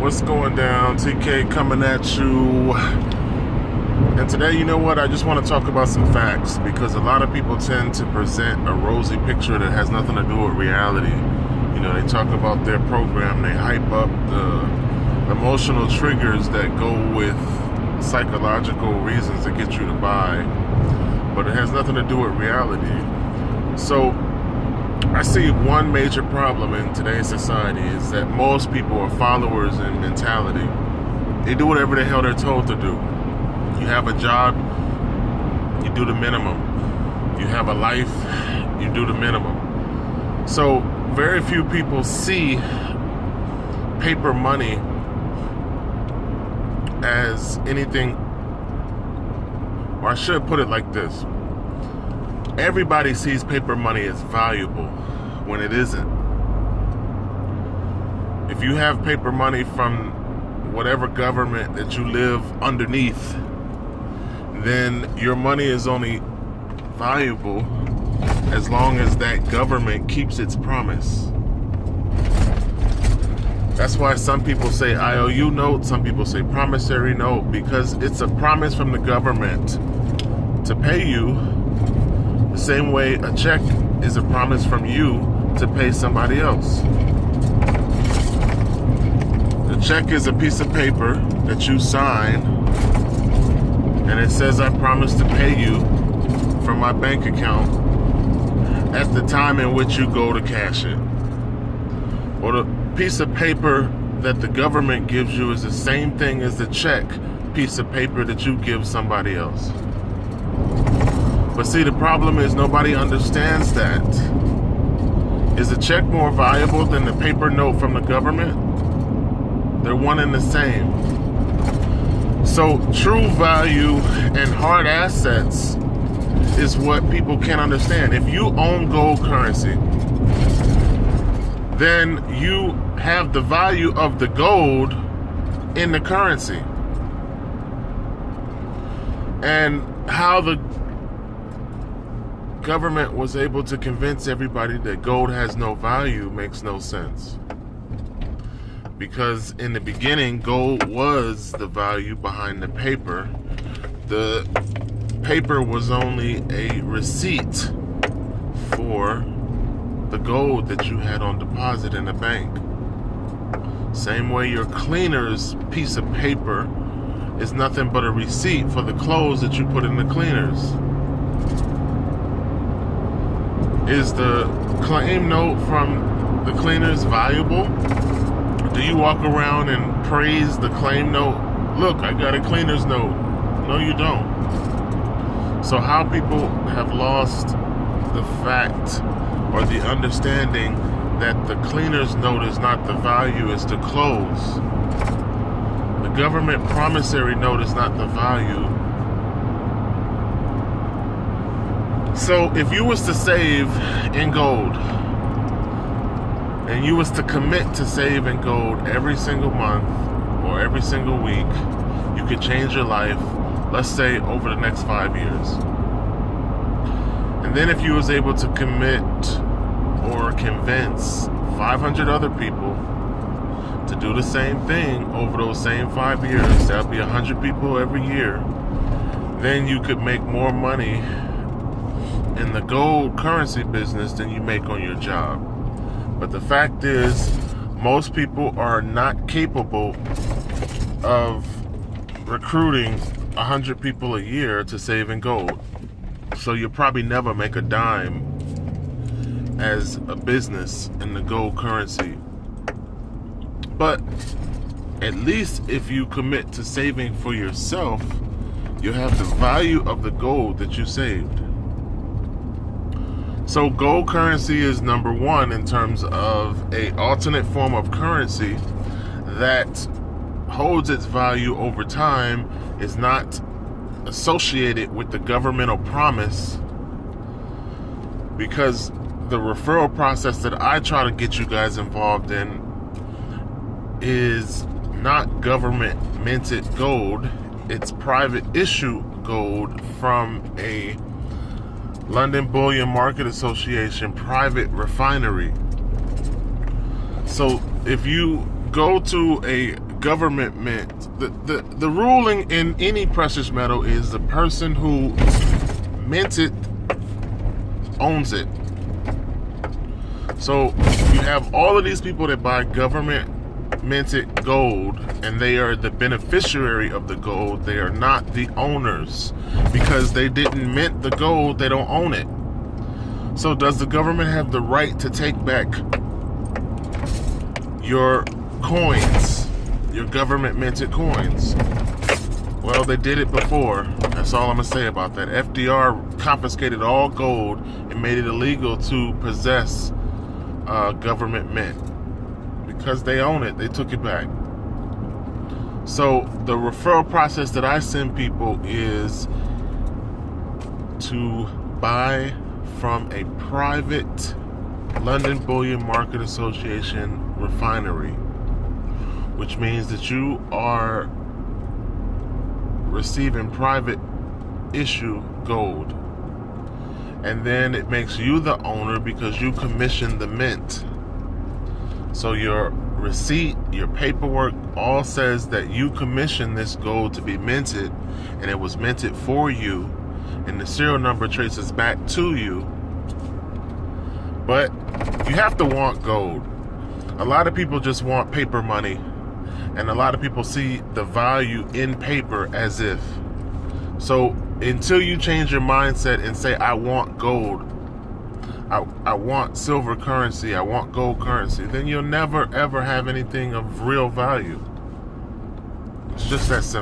What's going down? TK coming at you. And today, you know what? I just want to talk about some facts because a lot of people tend to present a rosy picture that has nothing to do with reality. You know, they talk about their program, they hype up the emotional triggers that go with psychological reasons to get you to buy, but it has nothing to do with reality. So I see one major problem in today's society is that most people are followers in mentality. They do whatever the hell they're told to do. You have a job, you do the minimum. You have a life, you do the minimum. So very few people see paper money as anything, or I should put it like this. Everybody sees paper money as valuable when it isn't. If you have paper money from whatever government that you live underneath, then your money is only valuable as long as that government keeps its promise. That's why some people say IOU note, some people say promissory note, because it's a promise from the government to pay you the same way a check is a promise from you to pay somebody else. The check is a piece of paper that you sign, and it says I promise to pay you from my bank account at the time in which you go to cash it. Or the piece of paper that the government gives you is the same thing as the check piece of paper that you give somebody else. But see, the problem is nobody understands that. Is the check more valuable than the paper note from the government? They're one and the same. So true value and hard assets is what people can't understand. If you own gold currency, then you have the value of the gold in the currency. And how the government was able to convince everybody that gold has no value makes no sense. Because in the beginning, gold was the value behind the paper. The paper was only a receipt for the gold that you had on deposit in the bank. Same way your cleaner's piece of paper is nothing but a receipt for the clothes that you put in the cleaners. Is the claim note from the cleaners valuable? Do you walk around and praise the claim note? Look, I got a cleaner's note. No, you don't. So how people have lost the fact or the understanding that the cleaner's note is not the value, it's the clothes. The government promissory note is not the value. So if you was to save in gold, and you was to commit to save in gold every single month or every single week, you could change your life, let's say over the next 5 years. And then if you was able to commit or convince 500 other people to do the same thing over those same 5 years, that'd be 100 people every year, then you could make more money in the gold currency business than you make on your job. But the fact is, most people are not capable of recruiting 100 people a year to save in gold. So you'll probably never make a dime as a business in the gold currency. But at least if you commit to saving for yourself, you have the value of the gold that you saved. So gold currency is number one in terms of an alternate form of currency that holds its value over time, is not associated with the governmental promise, because the referral process that I try to get you guys involved in is not government minted gold, it's private issue gold from a London Bullion Market Association private refinery. So if you go to a government mint, the ruling in any precious metal is the person who minted owns it. So you have all of these people that buy government minted gold, and they are the beneficiary of the gold. They are not the owners, because they didn't mint the gold. They don't own it. So does the government have the right to take back your coins, your government minted coins? Well, they did it before. That's all I'm gonna say about that. FDR confiscated all gold and made it illegal to possess government mint. Because they own it, they took it back. So the referral process that I send people is to buy from a private London Bullion Market Association refinery, which means that you are receiving private issue gold. And then it makes you the owner because you commission the mint. So your receipt, your paperwork all says that you commissioned this gold to be minted, and it was minted for you, and the serial number traces back to you. But you have to want gold. A lot of people just want paper money, and a lot of people see the value in paper as if. So until you change your mindset and say, I want gold, I want silver currency, I want gold currency, then you'll never ever have anything of real value. It's just that simple.